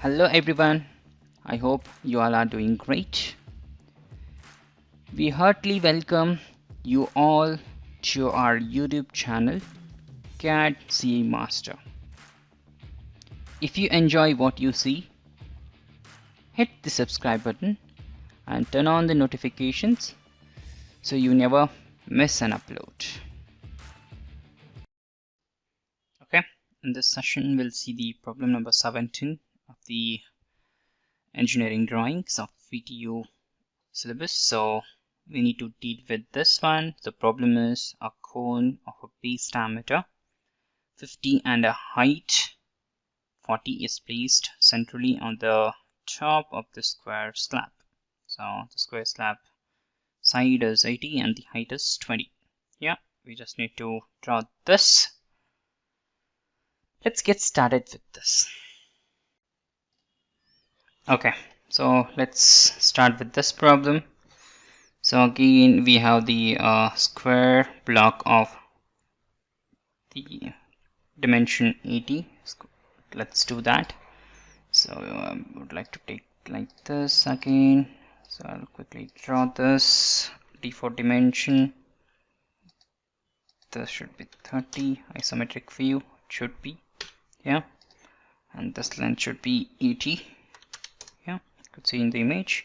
Hello everyone, I hope you all are doing great. We heartily welcome you all to our YouTube channel cadcaemaster. If you enjoy what you see, hit the subscribe button and turn on the notifications so you never miss an upload. Okay, in this session we'll see the problem number 17 of the engineering drawings of VTU syllabus. So we need to deal with this one. The problem is a cone of a base diameter 50 and a height 40 is placed centrally on the top of the square slab. So the square slab side is 80 and the height is 20. Yeah, we just need to draw this. Let's get started with this. Okay, so let's start with this problem. So again we have the square block of the dimension 80. Let's do that. So I would like to take like this again. So I'll quickly draw this default dimension. This should be 30 isometric view. It should be, yeah, and this length should be 80. Yeah, you could see in the image.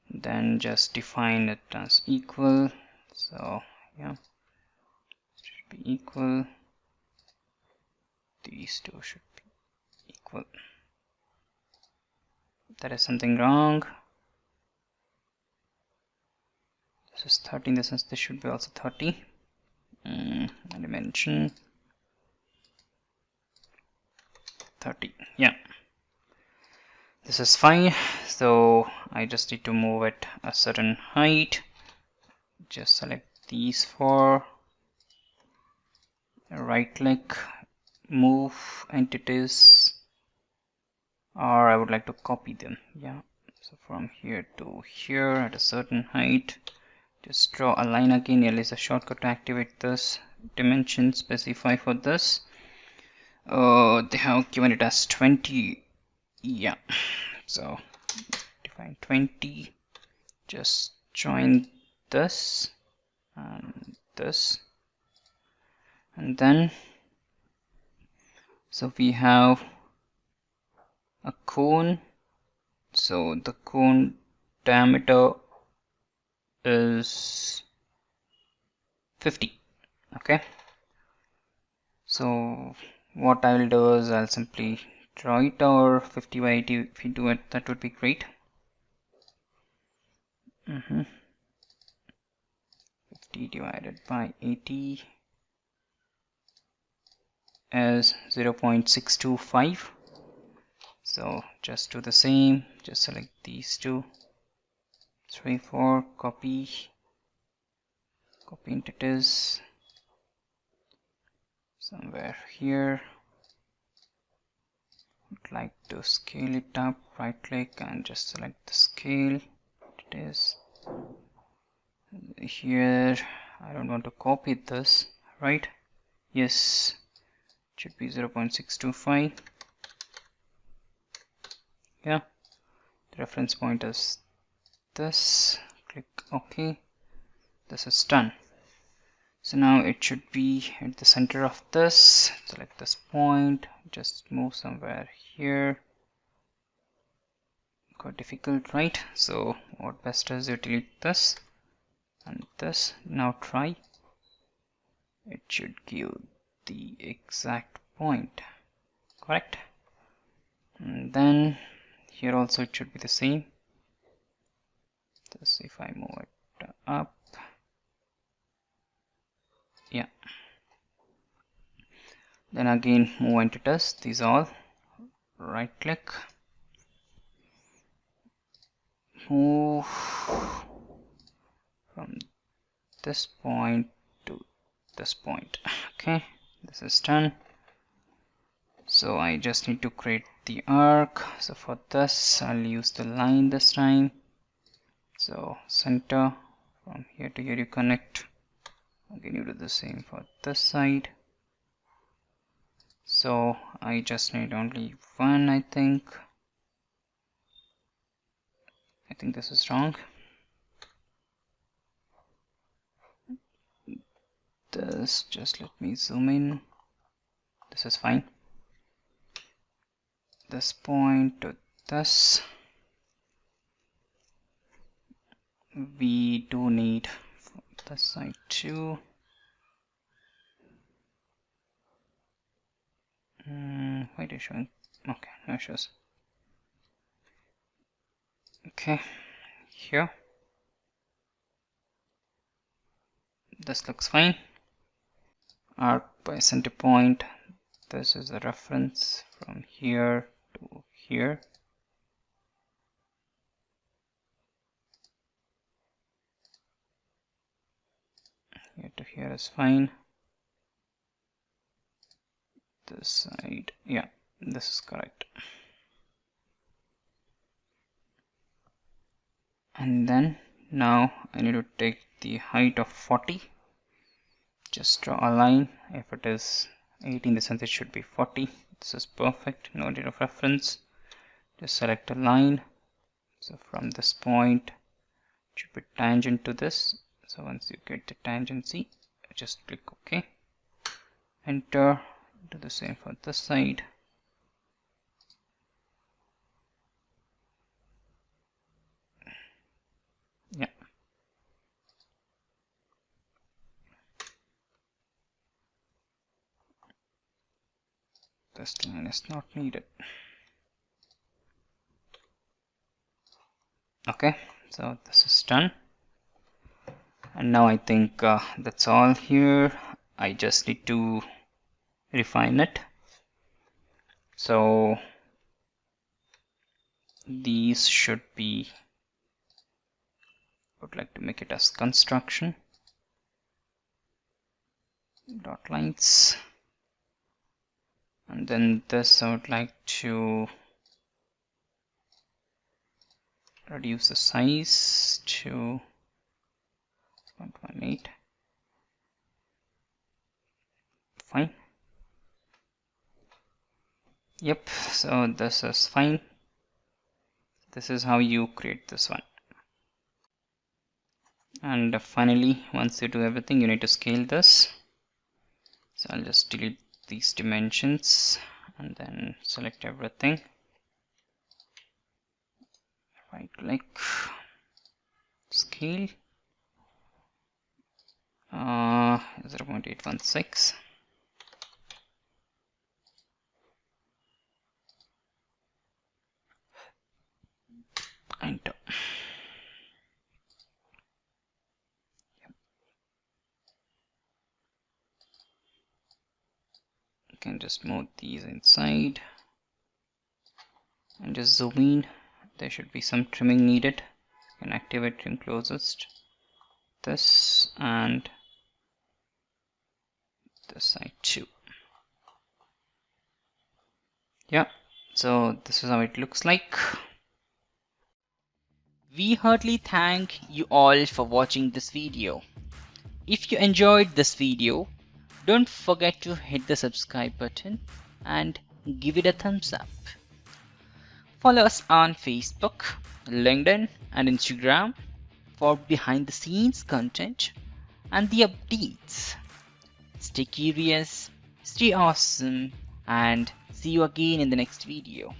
Then just define it as equal. So yeah, it should be equal. These two should be equal. There is something wrong. This is 30 in the sense this should be also 30. Dimension 30. Yeah, this is fine. So I just need to move it a certain height. Just select these four. Right click, move entities, or I would like to copy them. Yeah, so from here to here at a certain height, just draw a line again. L is a shortcut to activate this dimension. Specify for this. They have given it as 20. Yeah, so define 20. Just join this and this, and then so we have a cone. So the cone diameter is 50. Okay, so what I will do is I'll simply draw it, or 50 by 80 if you do it, that would be great. 50 divided by 80 is 0.625. So just do the same, just select these two, 3, 4, copy entities somewhere here. I'd like to scale it up. Right click and just select the scale. It is here. I don't want to copy this, right? Yes, it should be 0.625. yeah, the reference point is this. Click OK. This is done. So now it should be at the center of this. Select this point, just move somewhere here. Quite difficult, right? So what best is you delete this and this. Now try. It should give the exact point, correct? And then here also it should be the same. This, if I move it up, yeah. Then again move entities, these all. Right click, move from this point to this point. Okay, this is done. So I just need to create the arc. So for this I'll use the line this time. So center, from here to here you connect. Again you do the same for this side. So I just need only one, I think. think this is wrong. This, just let me zoom in. This is fine. This point to this. We do need this side too. Why are you showing? Okay, no issues. Okay, here. This looks fine. Arc by center point. This is the reference from here to here. Here to here is fine. This side, yeah, this is correct. And then now I need to take the height of 40. Just draw a line. If it is 80, in the sense it should be 40. This is perfect, no need of reference. Just select a line. So from this point, it should be tangent to this. So once you get the tangency, just click OK. Enter. Do the same for this side. Yeah. This line is not needed. Okay, so this is done. And now I think that's all here. I just need to refine it. So these should be, I would like to make it as construction dot lines, and then this I would like to reduce the size to 1.18. Fine. Yep, so this is fine. This is how you create this one. And finally, once you do everything, you need to scale this. So I'll just delete these dimensions and then select everything. Right click, scale, 0.816. Enter. Yep. You can just move these inside and just zoom in. There should be some trimming needed. You can activate trim closest. This and this side too. Yeah, so this is how it looks like. We heartily thank you all for watching this video. If you enjoyed this video, don't forget to hit the subscribe button and give it a thumbs up. Follow us on Facebook, LinkedIn and Instagram for behind the scenes content and the updates. Stay curious, stay awesome, and see you again in the next video.